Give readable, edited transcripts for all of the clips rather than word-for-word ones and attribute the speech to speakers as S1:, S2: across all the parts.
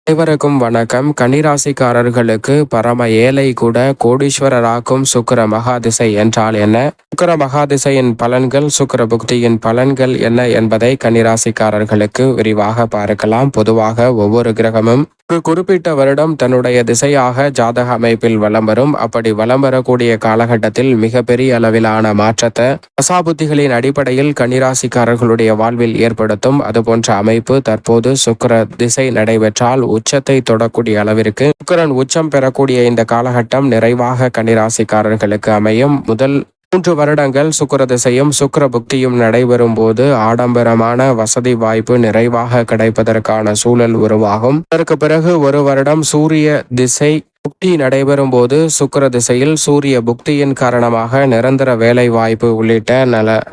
S1: அனைவருக்கும் வணக்கம். கன்னிராசிக்காரர்களுக்கு பரம ஏழை கூட கோடீஸ்வரராக்கும் சுக்கிர மகாதிசை என்றால் என்ன? சுக்கிர மகாதிசையின் பலன்கள், சுக்கிர புக்தியின் பலன்கள் என்ன என்பதை கன்னிராசிக்காரர்களுக்கு விரிவாக பார்க்கலாம். பொதுவாக ஒவ்வொரு கிரகமும் ஒரு குறிப்பிட்ட வருடம் தன்னுடைய திசையாக ஜாதக அமைப்பில் வலம் வரும். அப்படி வலம் வரக்கூடிய காலகட்டத்தில் மிகப்பெரிய அளவிலான மாற்றத்தை தசாபுத்திகளின் அடிப்படையில் கன்னிராசிக்காரர்களுடைய வாழ்வில் ஏற்படுத்தும். அதுபோன்ற அமைப்பு தற்போது சுக்கிர திசை நடைபெற்றால் உச்சத்தை தொடக்கூடிய அளவிற்கு சுக்கிரன் உச்சம் பெறக்கூடிய இந்த காலகட்டம் நிறைவாக கன்னிராசிக்காரர்களுக்கு அமையும். முதல் 3 வருடங்கள் சுக்கிர திசையும் சுக்கிர புக்தியும் நடைபெறும் போது ஆடம்பரமான வசதி வாய்ப்பு நிறைவாக கிடைப்பதற்கான சூழல் உருவாகும். அதற்கு பிறகு 1 வருடம் சூரிய திசை புக்தி நடைபெறும் போது சுக்கிர திசையில் சூரிய புக்தியின் காரணமாக நிரந்தர வேலை வாய்ப்பு உள்ளிட்ட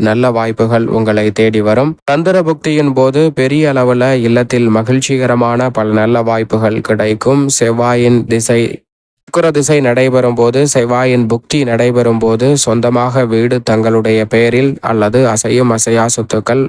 S1: நல்ல வாய்ப்புகள் உங்களை தேடி வரும். சந்திர புக்தியின் போது பெரிய அளவுல இல்லத்தில் மகிழ்ச்சிகரமான பல நல்ல வாய்ப்புகள் கிடைக்கும். செவ்வாயின் திசை சுக்கிர திசை நடைபெறும் போது, செவ்வாயின் புக்தி நடைபெறும் போது சொந்தமாக வீடு தங்களுடைய பெயரில் அல்லது அசையும் அசையா சொத்துக்கள்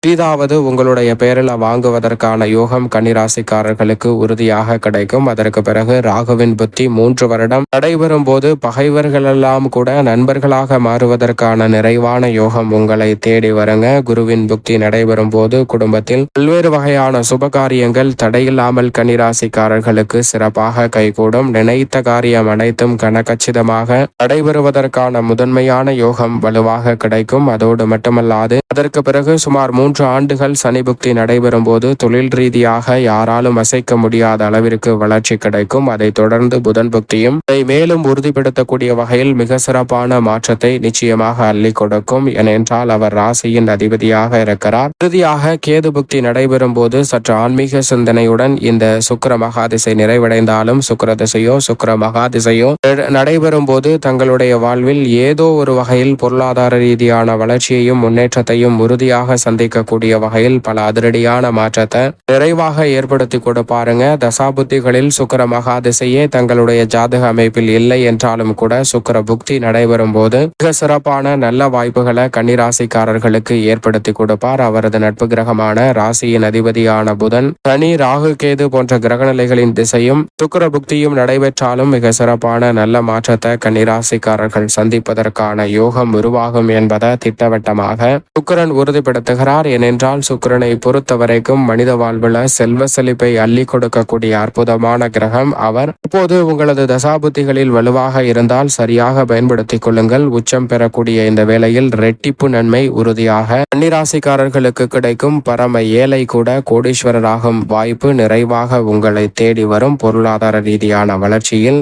S1: புதிதாவது உங்களுடைய பெயரில் வாங்குவதற்கான யோகம் கன்னிராசிக்காரர்களுக்கு உறுதியாக கிடைக்கும். அதற்கு பிறகு ராகுவின் புத்தி 3 வருடம் நடைபெறும் போது பகைவர்களெல்லாம் கூட நண்பர்களாக மாறுவதற்கான நிறைவான யோகம் உங்களை தேடி வருங்க. குருவின் புக்தி நடைபெறும் போது குடும்பத்தில் பல்வேறு வகையான சுபகாரியங்கள் தடையில்லாமல் கன்னிராசிக்காரர்களுக்கு சிறப்பாக கைகூடும். நினைத்த காரியம் அனைத்தும் கனகச்சிதமாக நடைபெறுவதற்கான முதன்மையான யோகம் வலுவாக கிடைக்கும். அதோடு மட்டுமல்லாது அதற்கு பிறகு சுமார் 3 ஆண்டுகள் சனி புக்தி நடைபெறும் போது தொழில் ரீதியாக யாராலும் அசைக்க முடியாத அளவிற்கு வளர்ச்சி கிடைக்கும். அதை தொடர்ந்து புதன் புக்தியும் அதை மேலும் உறுதிப்படுத்தக்கூடிய வகையில் மிக சிறப்பான மாற்றத்தை நிச்சயமாக அள்ளி கொடுக்கும். ஏனென்றால் அவர் ராசியின் அதிபதியாக இருக்கிறார். இறுதியாக கேது புக்தி நடைபெறும் போது சற்று ஆன்மீக சிந்தனையுடன் இந்த சுக்கிர மகாதிசை நிறைவடைந்தாலும் சுக்கிர திசையோ சுக்கிர மகாதிசையோ நடைபெறும் போது தங்களுடைய வாழ்வில் ஏதோ ஒரு வகையில் பொருளாதார ரீதியான வளர்ச்சியையும் முன்னேற்றத்தையும் உறுதியாக சந்திக்கக்கூடிய வகையில் பல அதிரடியான மாற்றத்தை நிறைவாக ஏற்படுத்தி கொடுப்பாருங்க. தசாபுத்திகளில் சுக்கிர மகாதிசையே தங்களுடைய ஜாதக அமைப்பில் இல்லை என்றாலும் கூட சுக்கிர புக்தி நடைபெறும் போது மிக சிறப்பான நல்ல வாய்ப்புகளை கன்னிராசிக்காரர்களுக்கு ஏற்படுத்தி கொடுப்பார். அவரது நட்பு கிரகமான ராசியின் அதிபதியான புதன், சனி, ராகு, கேது போன்ற கிரகநிலைகளின் திசையும் சுக்கிர புக்தியும் நடைபெற்றாலும் மிக சிறப்பான நல்ல மாற்றத்தை கன்னிராசிக்காரர்கள் சந்திப்பதற்கான யோகம் உருவாகும் என்பதை திட்டவட்டமாக சுக்கிரன் உறுதிப்படுத்துகிறார். ஏனென்றால் சுக்கிரனை பொறுத்த வரைக்கும் மனித வாழ்வுல செல்வ செழிப்பை அள்ளி கொடுக்கக்கூடிய அற்புதமான கிரகம் அவர். இப்போது உங்களது தசாபுத்திகளில் வலுவாக இருந்தால் சரியாக பயன்படுத்திக் கொள்ளுங்கள். உச்சம் பெறக்கூடிய இந்த வேளையில் ரெட்டிப்பு நன்மை உறுதியாக கன்னிராசிக்காரர்களுக்கு கிடைக்கும். பரம ஏழை கூட கோடீஸ்வரராகும் வாய்ப்பு நிறைவாக உங்களை தேடி வரும். பொருளாதார ரீதியான வளர்ச்சியில்